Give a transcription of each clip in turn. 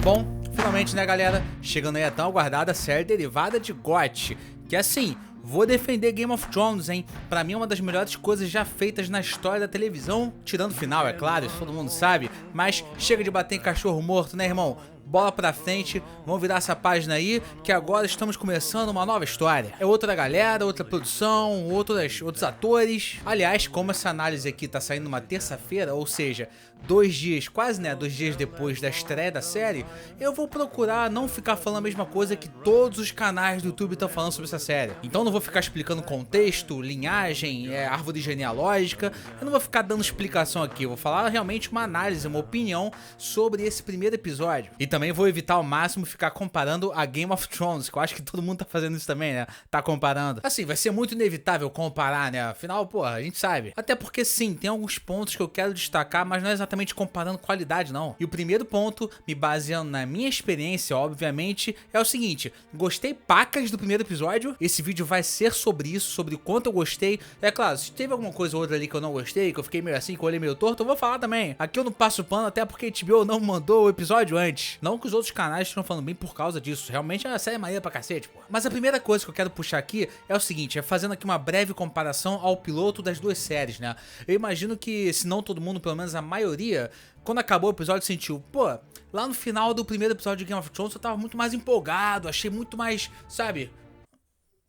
Bom, finalmente, né, galera, chegando aí a tão aguardada série derivada de GOT, que assim, vou defender Game of Thrones, hein, pra mim é uma das melhores coisas já feitas na história da televisão, tirando o final, é claro, isso todo mundo sabe, mas chega de bater em cachorro morto, né, irmão? Bola pra frente, vamos virar essa página aí, que agora estamos começando uma nova história. É outra galera, outra produção, outros atores. Aliás, como essa análise aqui tá saindo numa terça-feira, ou seja, 2 dias, quase né, 2 dias depois da estreia da série, eu vou procurar não ficar falando a mesma coisa que todos os canais do YouTube estão falando sobre essa série. Então não vou ficar explicando contexto, linhagem, árvore genealógica, eu não vou ficar dando explicação aqui, eu vou falar realmente uma análise, uma opinião sobre esse primeiro episódio. E também vou evitar ao máximo ficar comparando a Game of Thrones, que eu acho que todo mundo tá fazendo isso também, né? Tá comparando. Assim, vai ser muito inevitável comparar, né? Afinal, pô, a gente sabe. Até porque sim, tem alguns pontos que eu quero destacar, mas não é exatamente comparando qualidade, não. E o primeiro ponto, me baseando na minha experiência, obviamente, é o seguinte: gostei pacas do primeiro episódio. Esse vídeo vai ser sobre isso, sobre o quanto eu gostei. É claro, se teve alguma coisa ou outra ali que eu não gostei, que eu fiquei meio assim, que eu olhei meio torto, eu vou falar também. Aqui eu não passo pano, até porque a HBO não mandou o episódio antes. Não que os outros canais estão falando bem por causa disso. Realmente é uma série maneira pra cacete, pô. Mas a primeira coisa que eu quero puxar aqui é o seguinte, é fazendo aqui uma breve comparação ao piloto das duas séries, né? Eu imagino que, se não todo mundo, pelo menos a maioria, quando acabou o episódio sentiu, pô, lá no final do primeiro episódio de Game of Thrones eu tava muito mais empolgado, achei muito mais, sabe,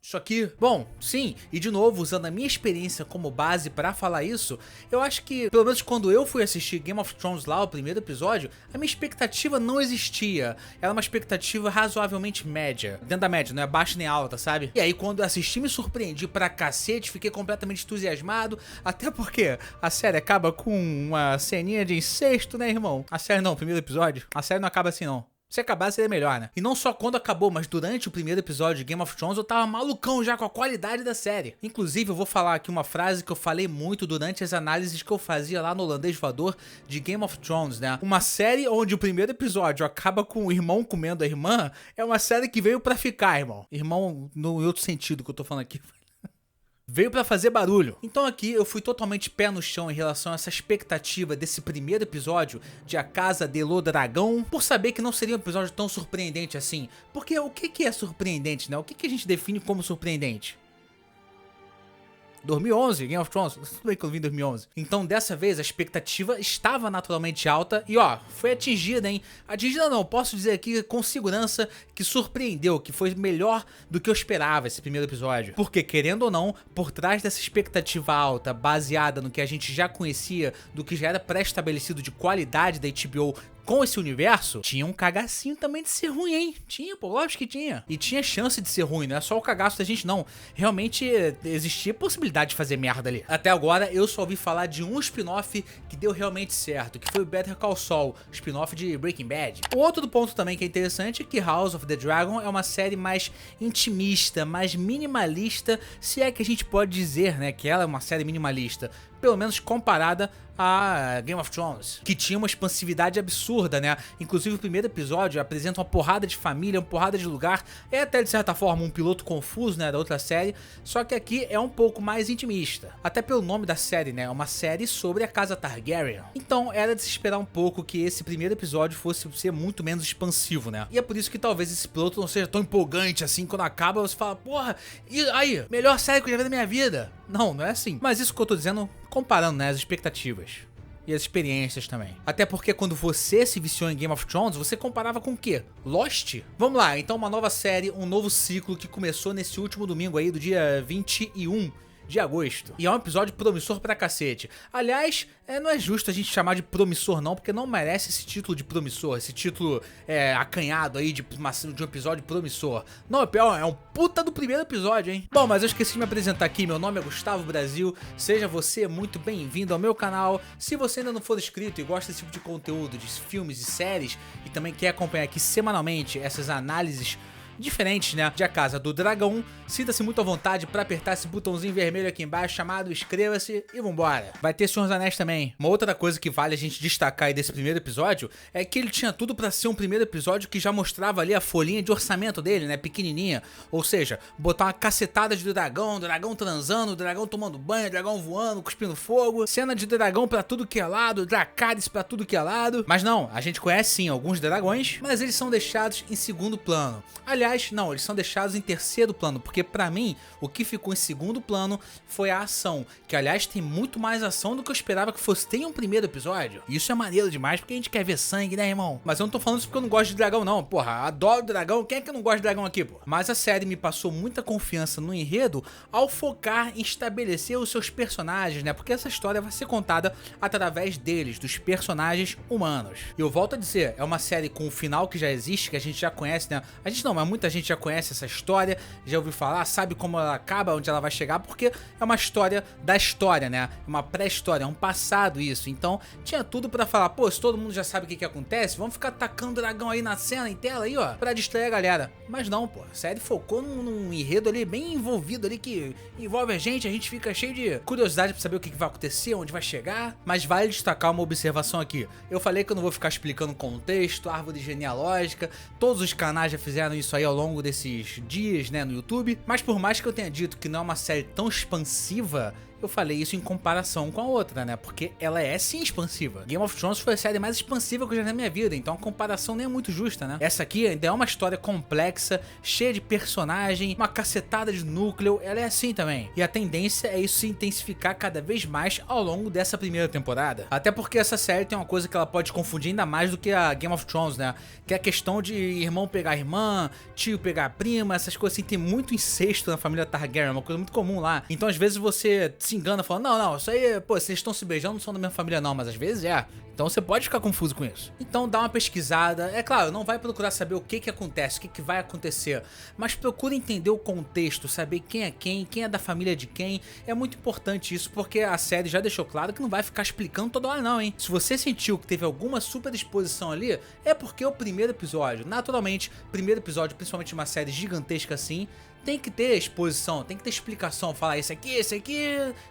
isso aqui. Bom, sim, e de novo, usando a minha experiência como base pra falar isso, eu acho que, pelo menos quando eu fui assistir Game of Thrones lá, o primeiro episódio, a minha expectativa não existia. Era uma expectativa razoavelmente média. Dentro da média, não é baixa nem alta, sabe? E aí, quando eu assisti, me surpreendi pra cacete, fiquei completamente entusiasmado, até porque a série acaba com uma ceninha de incesto, né, irmão? A série não, o primeiro episódio, a série não acaba assim, não. Se acabar seria melhor, né? E não só quando acabou, mas durante o primeiro episódio de Game of Thrones eu tava malucão já com a qualidade da série. Inclusive eu vou falar aqui uma frase que eu falei muito durante as análises que eu fazia lá no Holandês Voador de Game of Thrones, né? Uma série onde o primeiro episódio acaba com o irmão comendo a irmã é uma série que veio pra ficar, irmão. Irmão no outro sentido que eu tô falando aqui. Veio pra fazer barulho. Então aqui eu fui totalmente pé no chão em relação a essa expectativa desse primeiro episódio de A Casa de Lo Dragão, por saber que não seria um episódio tão surpreendente assim. Porque o que é surpreendente, né? O que a gente define como surpreendente? 2011, Game of Thrones, tudo bem que eu vi em 2011. Então dessa vez a expectativa estava naturalmente alta e ó, foi atingida, hein? Atingida não, posso dizer aqui com segurança que surpreendeu, que foi melhor do que eu esperava esse primeiro episódio. Porque querendo ou não, por trás dessa expectativa alta, baseada no que a gente já conhecia, do que já era pré-estabelecido de qualidade da HBO com esse universo, tinha um cagacinho também de ser ruim, hein? Tinha, pô, lógico que tinha. E tinha chance de ser ruim, não é só o cagaço da gente, não. Realmente existia possibilidade de fazer merda ali. Até agora, eu só ouvi falar de um spin-off que deu realmente certo, que foi o Better Call Saul, spin-off de Breaking Bad. O outro ponto também que é interessante é que House of the Dragon é uma série mais intimista, mais minimalista, se é que a gente pode dizer, né, que ela é uma série minimalista. Pelo menos comparada a Game of Thrones, que tinha uma expansividade absurda, né? Inclusive o primeiro episódio apresenta uma porrada de família, uma porrada de lugar, é até de certa forma um piloto confuso, né, da outra série, só que aqui é um pouco mais intimista. Até pelo nome da série, né? É uma série sobre a casa Targaryen. Então era de se esperar um pouco que esse primeiro episódio fosse ser muito menos expansivo, né? E é por isso que talvez esse piloto não seja tão empolgante assim, quando acaba você fala, porra, e aí, melhor série que eu já vi na minha vida. Não, não é assim. Mas isso que eu tô dizendo comparando, né, as expectativas e as experiências também. Até porque quando você se viciou em Game of Thrones, você comparava com o quê? Lost? Vamos lá, então uma nova série, um novo ciclo que começou nesse último domingo aí, do dia 21 de agosto. E é um episódio promissor pra cacete. Aliás, não é justo a gente chamar de promissor não, porque não merece esse título de promissor, esse título acanhado aí de um episódio promissor. Não, é um puta do primeiro episódio, hein? Bom, mas eu esqueci de me apresentar aqui, meu nome é Gustavo Brasil, seja você muito bem-vindo ao meu canal. Se você ainda não for inscrito e gosta desse tipo de conteúdo, de filmes e séries, e também quer acompanhar aqui semanalmente essas análises diferentes, né, de A Casa do Dragão. Sinta-se muito à vontade pra apertar esse botãozinho vermelho aqui embaixo chamado inscreva-se e vambora. Vai ter Senhor dos Anéis também. Uma outra coisa que vale a gente destacar aí desse primeiro episódio é que ele tinha tudo pra ser um primeiro episódio que já mostrava ali a folhinha de orçamento dele, né, pequenininha. Ou seja, botar uma cacetada de dragão transando, dragão tomando banho, dragão voando, cuspindo fogo, cena de dragão pra tudo que é lado, Dracarys pra tudo que é lado. Mas não, a gente conhece sim alguns dragões, mas eles são deixados em segundo plano. Aliás, não, eles são deixados em terceiro plano, porque pra mim, o que ficou em segundo plano foi a ação, que aliás tem muito mais ação do que eu esperava que fosse ter em um primeiro episódio. Isso é maneiro demais, porque a gente quer ver sangue, né, irmão? Mas eu não tô falando isso porque eu não gosto de dragão não, porra, adoro dragão, quem é que não gosta de dragão aqui, pô? Mas a série me passou muita confiança no enredo ao focar em estabelecer os seus personagens, né, porque essa história vai ser contada através deles, dos personagens humanos. E eu volto a dizer, é uma série com um final que já existe, que a gente já conhece, né, a gente não, mas muita gente já conhece essa história, já ouviu falar, sabe como ela acaba, onde ela vai chegar, porque é uma história da história, né, uma pré-história, é um passado isso, então tinha tudo pra falar, pô, se todo mundo já sabe o que acontece, vamos ficar tacando dragão aí na cena, em tela aí, ó, pra distrair a galera. Mas não, pô, a série focou num enredo ali, bem envolvido ali, que envolve a gente fica cheio de curiosidade pra saber o que vai acontecer, onde vai chegar. Mas vale destacar uma observação aqui, eu falei que eu não vou ficar explicando contexto, árvore genealógica, todos os canais já fizeram isso aí ao longo desses dias, né, no YouTube, mas por mais que eu tenha dito que não é uma série tão expansiva, eu falei isso em comparação com a outra, né? Porque ela é sim expansiva. Game of Thrones foi a série mais expansiva que eu já vi na minha vida, então a comparação nem é muito justa, né? Essa aqui ainda é uma história complexa, cheia de personagem, uma cacetada de núcleo, ela é assim também. E a tendência é isso se intensificar cada vez mais ao longo dessa primeira temporada. Até porque essa série tem uma coisa que ela pode confundir ainda mais do que a Game of Thrones, né? Que é a questão de irmão pegar irmã, tio pegar prima, essas coisas assim. Tem muito incesto na família Targaryen, é uma coisa muito comum lá. Então às vezes você se engana falando, não, isso aí, pô, vocês estão se beijando, não são da mesma família não, mas às vezes é. Então você pode ficar confuso com isso. Então dá uma pesquisada, é claro, não vai procurar saber o que acontece, o que vai acontecer, mas procura entender o contexto, saber quem é da família de quem, é muito importante isso, porque a série já deixou claro que não vai ficar explicando toda hora não, hein. Se você sentiu que teve alguma super exposição ali, é porque é o primeiro episódio, naturalmente, primeiro episódio, principalmente uma série gigantesca assim, tem que ter exposição, tem que ter explicação, falar esse aqui,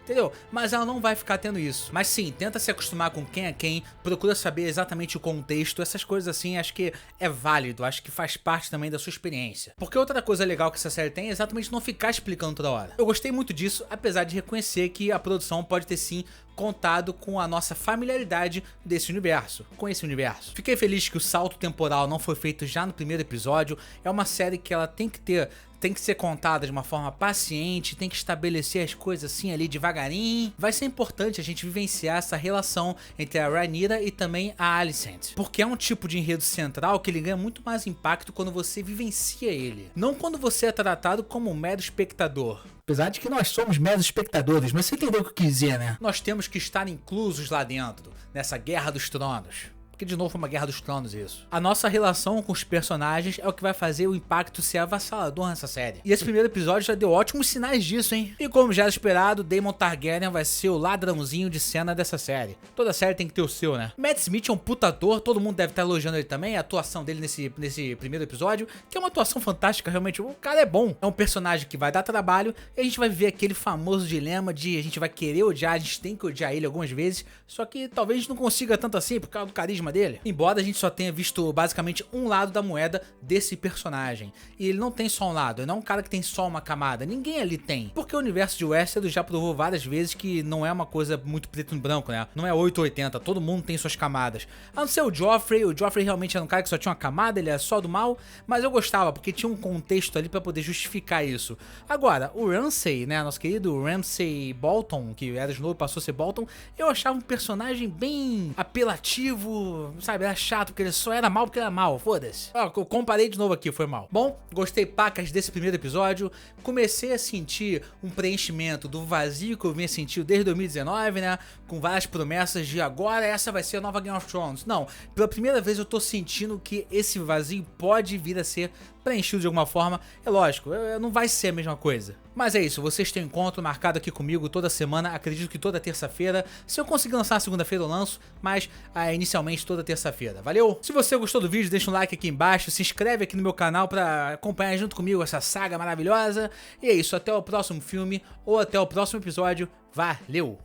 entendeu? Mas ela não vai ficar tendo isso. Mas sim, tenta se acostumar com quem é quem, procura saber exatamente o contexto, essas coisas assim, acho que é válido, acho que faz parte também da sua experiência. Porque outra coisa legal que essa série tem é exatamente não ficar explicando toda hora. Eu gostei muito disso, apesar de reconhecer que a produção pode ter sim contado com a nossa familiaridade desse universo, com esse universo. Fiquei feliz que o salto temporal não foi feito já no primeiro episódio, é uma série que ela tem que ser contada de uma forma paciente, tem que estabelecer as coisas assim ali devagarinho. Vai ser importante a gente vivenciar essa relação entre a Rhaenyra e também a Alicent, porque é um tipo de enredo central que ele ganha muito mais impacto quando você vivencia ele, não quando você é tratado como um mero espectador. Apesar de que nós somos meros espectadores, mas você entendeu o que eu quis dizer, né? Nós temos que estar inclusos lá dentro, nessa Guerra dos Tronos. Porque de novo foi uma Guerra dos Tronos isso. A nossa relação com os personagens é o que vai fazer o impacto ser avassalador nessa série. E esse primeiro episódio já deu ótimos sinais disso, hein? E como já era esperado, Daemon Targaryen vai ser o ladrãozinho de cena dessa série. Toda série tem que ter o seu, né? Matt Smith é um puta ator, todo mundo deve estar elogiando ele também, a atuação dele nesse primeiro episódio, que é uma atuação fantástica, realmente, o cara é bom. É um personagem que vai dar trabalho e a gente vai ver aquele famoso dilema de a gente vai querer odiar, a gente tem que odiar ele algumas vezes, só que talvez a gente não consiga tanto assim por causa do carisma dele. Embora a gente só tenha visto basicamente um lado da moeda desse personagem. E ele não tem só um lado, ele não é um cara que tem só uma camada, ninguém ali tem. Porque o universo de Westeros já provou várias vezes que não é uma coisa muito preto e branco, né? Não é 880, todo mundo tem suas camadas. A não ser o Joffrey realmente era um cara que só tinha uma camada, ele era só do mal, mas eu gostava, porque tinha um contexto ali pra poder justificar isso. Agora, o Ramsay, né, nosso querido Ramsay Bolton, que era de novo, passou a ser Bolton, eu achava um personagem bem apelativo, sabe, era chato, porque ele só era mal porque era mal, foda-se. Ó, eu comparei de novo aqui, foi mal. Bom, gostei pacas desse primeiro episódio, comecei a sentir um preenchimento do vazio que eu vinha sentindo desde 2019, né, com várias promessas de agora essa vai ser a nova Game of Thrones. Não, pela primeira vez eu tô sentindo que esse vazio pode vir a ser preenchido de alguma forma. É lógico, não vai ser a mesma coisa. Mas é isso, vocês têm um encontro marcado aqui comigo toda semana, acredito que toda terça-feira. Se eu conseguir lançar segunda-feira eu lanço, mas inicialmente toda terça-feira. Valeu? Se você gostou do vídeo, deixa um like aqui embaixo, se inscreve aqui no meu canal pra acompanhar junto comigo essa saga maravilhosa. E é isso, até o próximo filme ou até o próximo episódio. Valeu!